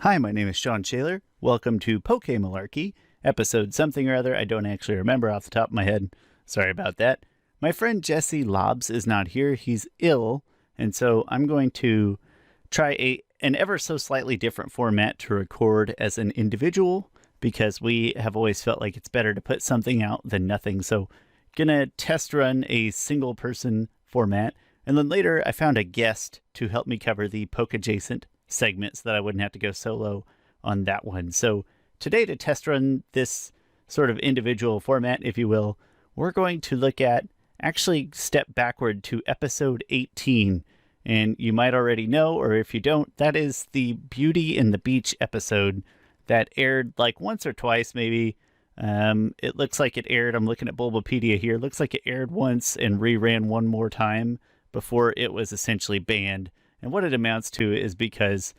Hi, my name is Shawn Shaler. Welcome to Pokemalarkey, episode something or other I don't actually remember off the top of my head. Sorry about that. My friend Jesse Lobbs is not here. He's ill, and so I'm going to try an ever so slightly different format to record as an individual, because we have always felt like it's better to put something out than nothing. So gonna test run a single person format, and then later I found a guest to help me cover the Pokedjacent segment so that I wouldn't have to go solo on that one. So today, to test run this sort of individual format, if you will, we're going to look at, actually step backward to episode 18. And you might already know, or if you don't, that is the Beauty and the Beach episode that aired like once or twice, maybe. It looks like it aired, I'm looking at Bulbapedia here, looks like it aired once and reran one more time before it was essentially banned. And what it amounts to is because,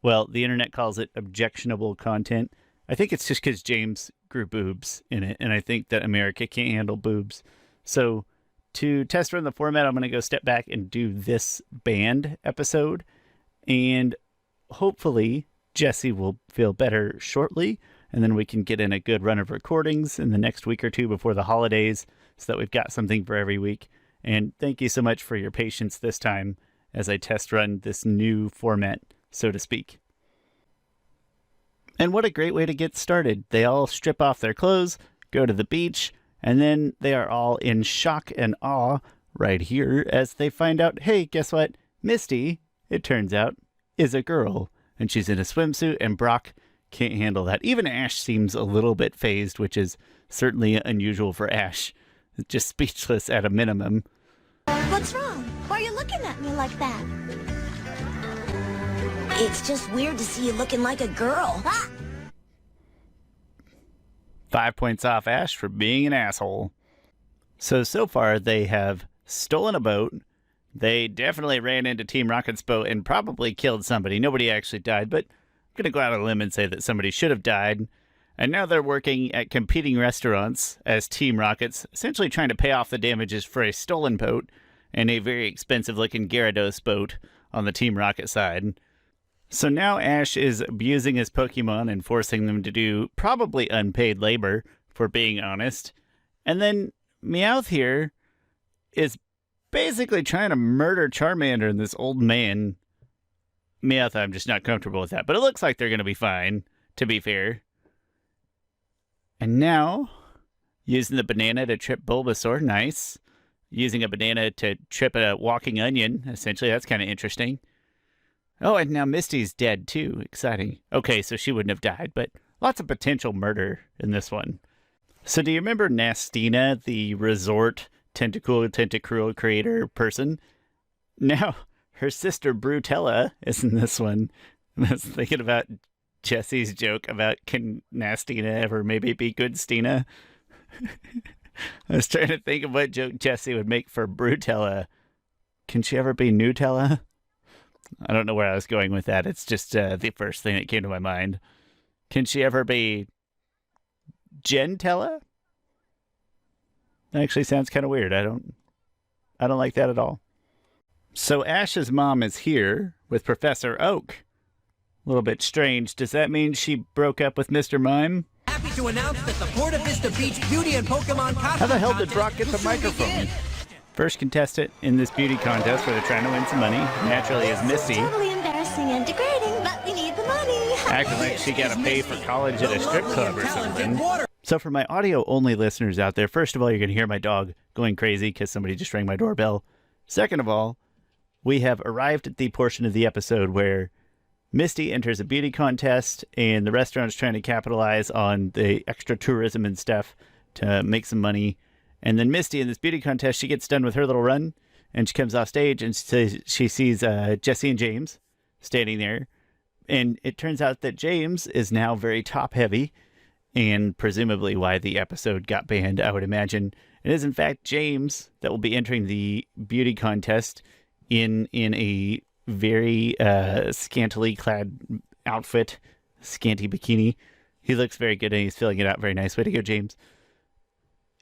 well, the internet calls it objectionable content. I think it's just because James grew boobs in it, and I think that America can't handle boobs. So to test run the format, I'm going to go step back and do this banned episode, and hopefully Jesse will feel better shortly, and then we can get in a good run of recordings in the next week or two before the holidays so that we've got something for every week. And thank you so much for your patience this time as I test run this new format, so to speak. And what a great way to get started. They all strip off their clothes, go to the beach, and then they are all in shock and awe right here as they find out, hey, guess what? Misty, it turns out, is a girl. And she's in a swimsuit, and Brock can't handle that. Even Ash seems a little bit phased, which is certainly unusual for Ash. Just speechless at a minimum. What's wrong? Why are you looking at me like that? It's just weird to see you looking like a girl. Ah! 5 points off Ash for being an asshole. So far they have stolen a boat. They definitely ran into Team Rocket's boat and probably killed somebody. Nobody actually died, but I'm going to go out on a limb and say that somebody should have died. And now they're working at competing restaurants as Team Rockets, essentially trying to pay off the damages for a stolen boat and a very expensive-looking Gyarados boat on the Team Rocket side. So now Ash is abusing his Pokemon and forcing them to do probably unpaid labor, for being honest. And then Meowth here is basically trying to murder Charmander and this old man. Meowth, I'm just not comfortable with that, but it looks like they're going to be fine, to be fair. And now, using the banana to trip Bulbasaur, nice. Using a banana to trip a walking onion, essentially, that's kind of interesting. Oh, and now Misty's dead too, exciting. Okay, so she wouldn't have died, but lots of potential murder in this one. So do you remember Nastina, the resort Tentacruel creator person? Now, her sister Brutella is in this one. I was thinking about Jesse's joke about, can Nastina ever maybe be good Stina? I was trying to think of what joke Jesse would make for Brutella. Can she ever be Nutella? I don't know where I was going with that. It's just the first thing that came to my mind. Can she ever be Gentella? That actually sounds kind of weird. I don't like that at all. So Ash's mom is here with Professor Oak. A little bit strange. Does that mean she broke up with Mr. Mime? Happy to announce that the Porta Vista Beach Beauty and Pokemon costume How the hell did Brock get the microphone? First contestant in this beauty contest where they're trying to win some money, naturally, is Misty. Totally embarrassing and degrading, but we need the money. Acting like she gotta pay for college at a strip club or something. So for my audio-only listeners out there, first of all, you're going to hear my dog going crazy because somebody just rang my doorbell. Second of all, we have arrived at the portion of the episode where Misty enters a beauty contest, and the restaurant's trying to capitalize on the extra tourism and stuff to make some money. And then Misty, in this beauty contest, she gets done with her little run, and she comes off stage, and she sees Jesse and James standing there. And it turns out that James is now very top-heavy, and presumably why the episode got banned, I would imagine. It is, in fact, James that will be entering the beauty contest in a very scantily clad outfit, scanty bikini. He looks very good, and he's filling it out very nice. Way to go, James.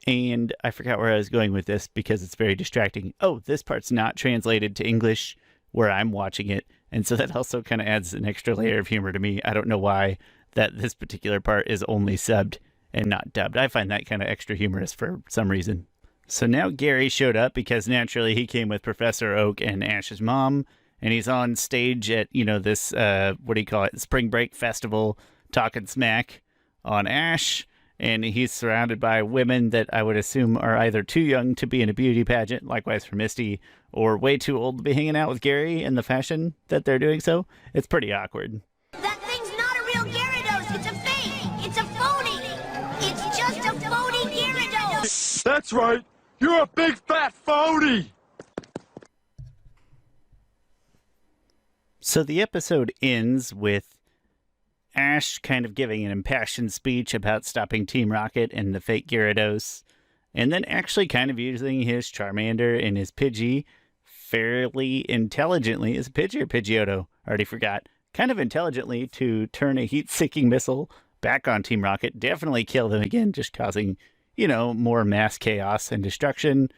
And I forgot where I was going with this because it's very distracting. Oh, this part's not translated to English where I'm watching it. And so that also kind of adds an extra layer of humor to me. I don't know why that this particular part is only subbed and not dubbed. I find that kind of extra humorous for some reason. So now Gary showed up because naturally he came with Professor Oak and Ash's mom, and he's on stage at, this, what do you call it, Spring Break Festival, talking smack on Ash, and he's surrounded by women that I would assume are either too young to be in a beauty pageant, likewise for Misty, or way too old to be hanging out with Gary in the fashion that they're doing so. It's pretty awkward. That thing's not a real Gyarados. It's a fake. It's a phony. It's just a phony Gyarados. That's right. You're a big fat phony. So the episode ends with Ash kind of giving an impassioned speech about stopping Team Rocket and the fake Gyarados, and then actually kind of using his Charmander and his Pidgey fairly intelligently. Is it Pidgey or Pidgeotto? I already forgot. Kind of intelligently to turn a heat-seeking missile back on Team Rocket, definitely kill them again, just causing, more mass chaos and destruction.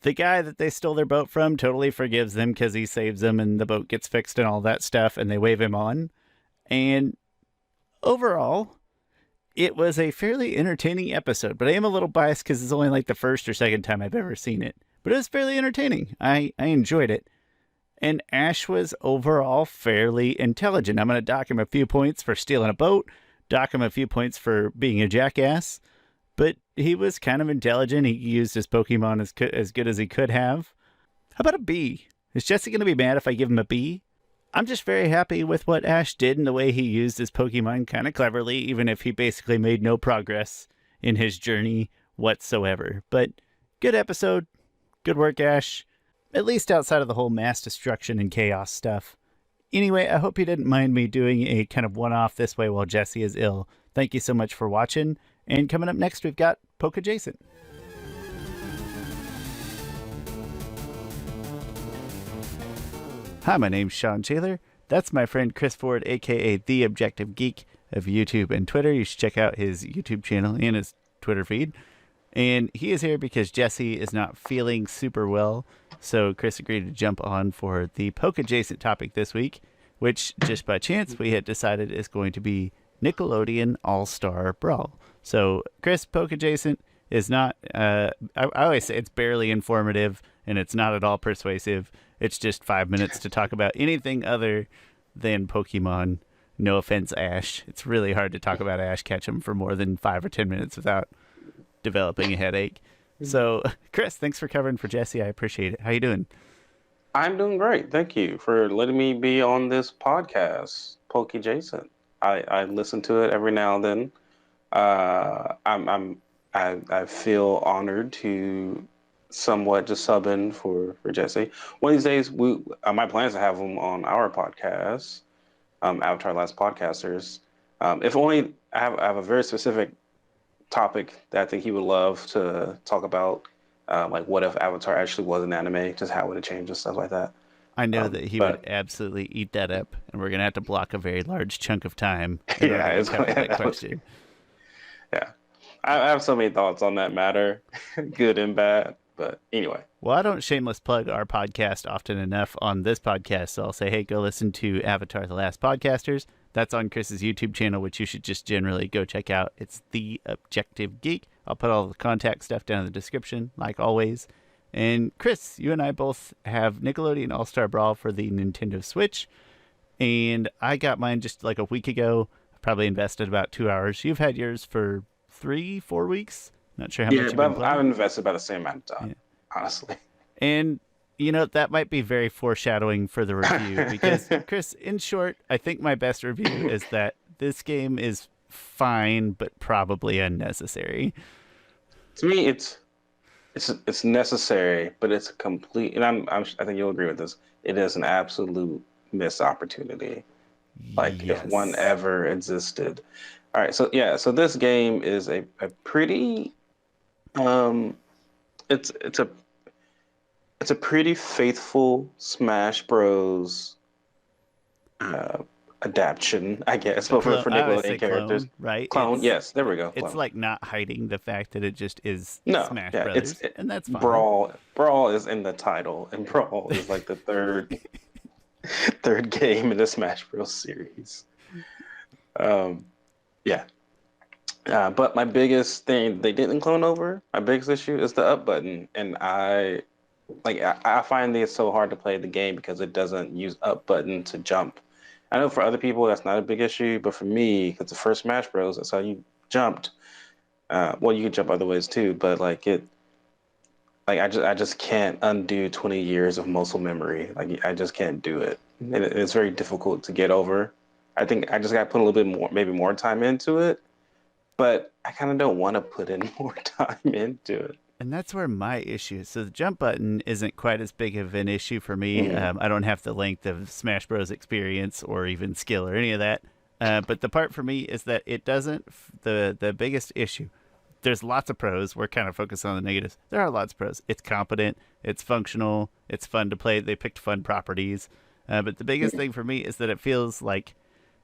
The guy that they stole their boat from totally forgives them because he saves them and the boat gets fixed and all that stuff, and they wave him on. And overall, it was a fairly entertaining episode, but I am a little biased because it's only like the first or second time I've ever seen it. But it was fairly entertaining. I enjoyed it. And Ash was overall fairly intelligent. I'm going to dock him a few points for stealing a boat, dock him a few points for being a jackass, but he was kind of intelligent. He used his Pokemon as good as he could have. How about a B? Is Jesse going to be mad if I give him a B? I'm just very happy with what Ash did and the way he used his Pokemon kind of cleverly, even if he basically made no progress in his journey whatsoever. But good episode. Good work, Ash. At least outside of the whole mass destruction and chaos stuff. Anyway, I hope you didn't mind me doing a kind of one-off this way while Jesse is ill. Thank you so much for watching. And coming up next, we've got Pokedjacent. Hi, my name's Shawn Taylor. That's my friend Chris Ford, a.k.a. the Objective Geek of YouTube and Twitter. You should check out his YouTube channel and his Twitter feed. And he is here because Jesse is not feeling super well. So Chris agreed to jump on for the Pokedjacent topic this week, which just by chance we had decided is going to be Nickelodeon All-Star Brawl. So Chris, Pokedjacent is not, I always say it's barely informative and it's not at all persuasive. It's just 5 minutes to talk about anything other than Pokemon. No offense, Ash. It's really hard to talk about Ash Ketchum for more than 5 or 10 minutes without developing a headache. So, Chris, thanks for covering for Jesse. I appreciate it. How you doing? I'm doing great. Thank you for letting me be on this podcast, Pokedjacent. I listen to it every now and then. I feel honored to somewhat just sub in for Jesse. One of these days, my plan is to have him on our podcast, Avatar Last Podcasters. If only I have a very specific topic that I think he would love to talk about, like what if Avatar actually was an anime, just how would it change and stuff like that. I know that he would absolutely eat that up, and we're going to have to block a very large chunk of time in order to cover that question. Yeah. I have so many thoughts on that matter, good and bad. But anyway. Well, I don't shameless plug our podcast often enough on this podcast, so I'll say, hey, go listen to Avatar The Last Podcasters. That's on Chris's YouTube channel, which you should just generally go check out. It's The Objective Geek. I'll put all the contact stuff down in the description, like always. And Chris, you and I both have Nickelodeon All-Star Brawl for the Nintendo Switch. And I got mine just like a week ago. I probably invested about 2 hours. You've had yours for 3-4 weeks? Not sure how much you've been playing. I've invested about the same amount of time, honestly. And, that might be very foreshadowing for the review because, Chris, in short, I think my best review is that this game is fine, but probably unnecessary. To me, it's necessary, but it's a complete, and I think you'll agree with this, it is an absolute missed opportunity. Like, if one ever existed. All right, so this game is a pretty it's a pretty faithful Smash Bros. Adaptation, I guess, but for Nickelodeon characters. Clone, right? Clone, yes, there we go. It's clone. like not hiding the fact that it just is Smash yeah, Brothers, and that's fine. Brawl is in the title, and Brawl is like the third third game in the Smash Bros. Series. Yeah. But my biggest thing they didn't clone over, my biggest issue is the up button. And I find it so hard to play the game because it doesn't use up button to jump. I know for other people that's not a big issue, but for me, because the first Smash Bros, that's how you jumped. Well, you can jump other ways too, but I just can't undo 20 years of muscle memory. Like I just can't do it. It's very difficult to get over. I think I just got to put a little bit more, maybe more time into it, but I kind of don't want to put in more time into it. And that's where my issue is. So the jump button isn't quite as big of an issue for me. I don't have the length of Smash Bros. Experience or even skill or any of that. But the part for me is that it doesn't. The biggest issue. There's lots of pros. We're kind of focused on the negatives. There are lots of pros. It's competent. It's functional. It's fun to play. They picked fun properties. But the biggest thing for me is that it feels like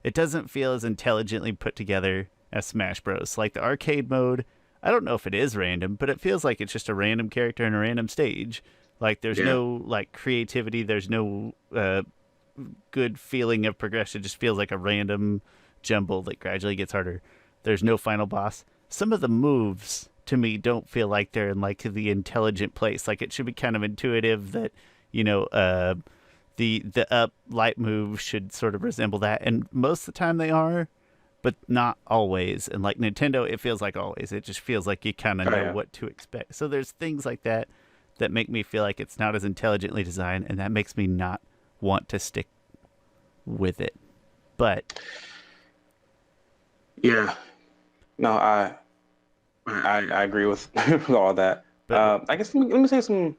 it doesn't feel as intelligently put together as Smash Bros. Like the arcade mode, I don't know if it is random, but it feels like it's just a random character in a random stage. Like there's no like creativity. There's no good feeling of progression. It just feels like a random jumble that gradually gets harder. There's no final boss. Some of the moves to me don't feel like they're in like the intelligent place. Like it should be kind of intuitive that, the up light move should sort of resemble that. And most of the time they are, but not always. And like Nintendo, it feels like always. It just feels like you kind of know what to expect. So there's things like that that make me feel like it's not as intelligently designed, and that makes me not want to stick with it. But yeah, no, I agree with all that. But I guess let me say some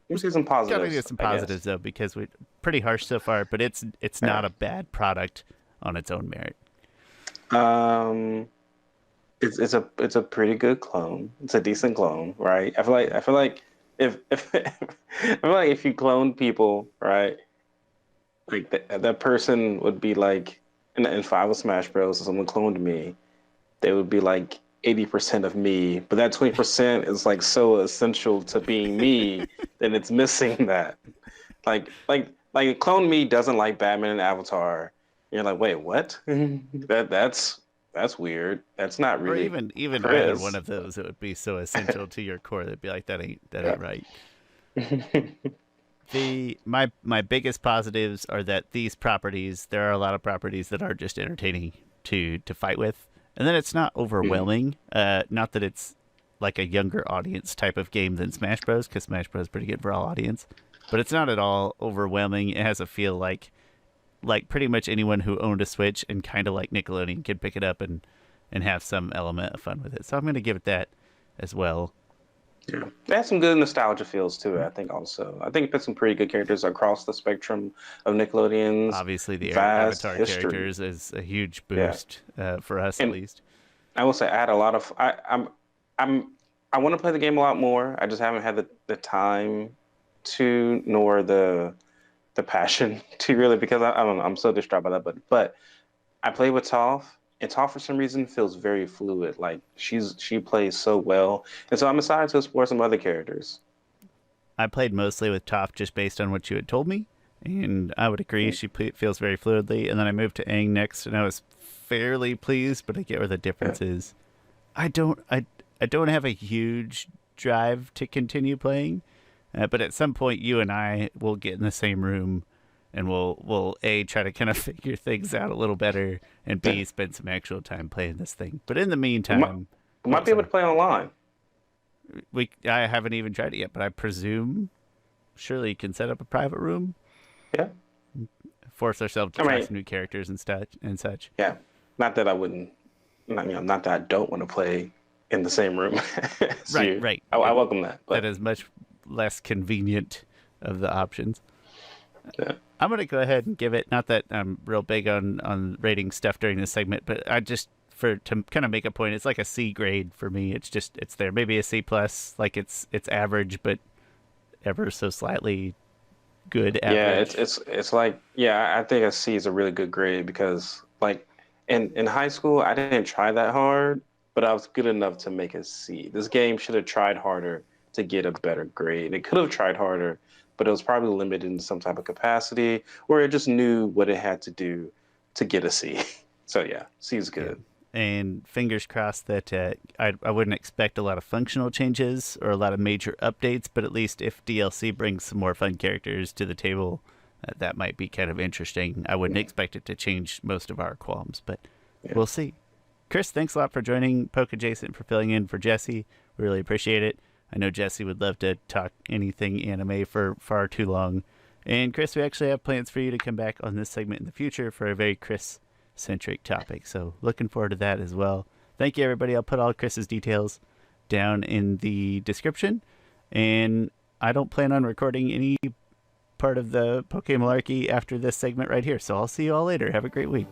positives. gotta get some positives though, because we're pretty harsh so far. But it's not a bad product on its own merit. It's a pretty good clone. It's a decent clone, right? I feel like if if you clone people, right, like that person would be like if I was Smash Bros. And someone cloned me, they would be like 80% of me, but that 20% is like so essential to being me, then it's missing that. Like clone me doesn't like Batman and Avatar. You're like, wait, what? That's weird. That's not really. Or even Chris. either one of those, it would be so essential to your core that'd be like that ain't right. My biggest positives are that these properties, there are a lot of properties that are just entertaining to fight with, and then it's not overwhelming. Not that it's like a younger audience type of game than Smash Bros, because Smash Bros is pretty good for all audience, but it's not at all overwhelming. It has a feel like pretty much anyone who owned a Switch and kind of like Nickelodeon could pick it up and have some element of fun with it. So I'm going to give it that as well. Yeah, it has some good nostalgia feels to it. I think it put some pretty good characters across the spectrum of Nickelodeon's. Obviously, the vast Avatar history. characters is a huge boost for us, at least. I will say I had a lot of. I want to play the game a lot more. I just haven't had the time to, nor the passion to really, because I don't know, I'm so distraught by that. But I played with Toph, and Toph for some reason feels very fluid. Like she plays so well, and so I'm excited to explore some other characters. I played mostly with Toph just based on what you had told me, and I would agree she feels very fluidly. And then I moved to Aang next, and I was fairly pleased, but I get where the difference is. I don't have a huge drive to continue playing. But at some point, you and I will get in the same room, and we'll A, try to kind of figure things out a little better, and B, spend some actual time playing this thing. But in the meantime, we might be able to play online. I haven't even tried it yet, but I presume surely you can set up a private room. Yeah. Force ourselves to try some new characters and such. Yeah. Not that I wouldn't. Not that I don't want to play in the same room. Right. I welcome that. But that is much less convenient of the options. Yeah. I'm going to go ahead and give it, not that I'm real big on rating stuff during this segment, but I just, to kind of make a point, it's like a C grade for me. It's there. Maybe a C plus, like it's average, but ever so slightly good average. Yeah, it's like, I think a C is a really good grade because like in high school, I didn't try that hard, but I was good enough to make a C. This game should have tried harder to get a better grade. It could have tried harder but it was probably limited in some type of capacity, or it just knew what it had to do to get a C. So yeah, C is good. And fingers crossed that I wouldn't expect a lot of functional changes or a lot of major updates, but at least if DLC brings some more fun characters to the table, that might be kind of interesting. I wouldn't expect it to change most of our qualms, but we'll see. Chris, thanks a lot for joining Pokedjacent, for filling in for Jesse. We really appreciate it. I know Jesse would love to talk anything anime for far too long. And Chris, we actually have plans for you to come back on this segment in the future for a very Chris-centric topic. So looking forward to that as well. Thank you, everybody. I'll put all Chris's details down in the description. And I don't plan on recording any part of the Pokemalarkey after this segment right here. So I'll see you all later. Have a great week.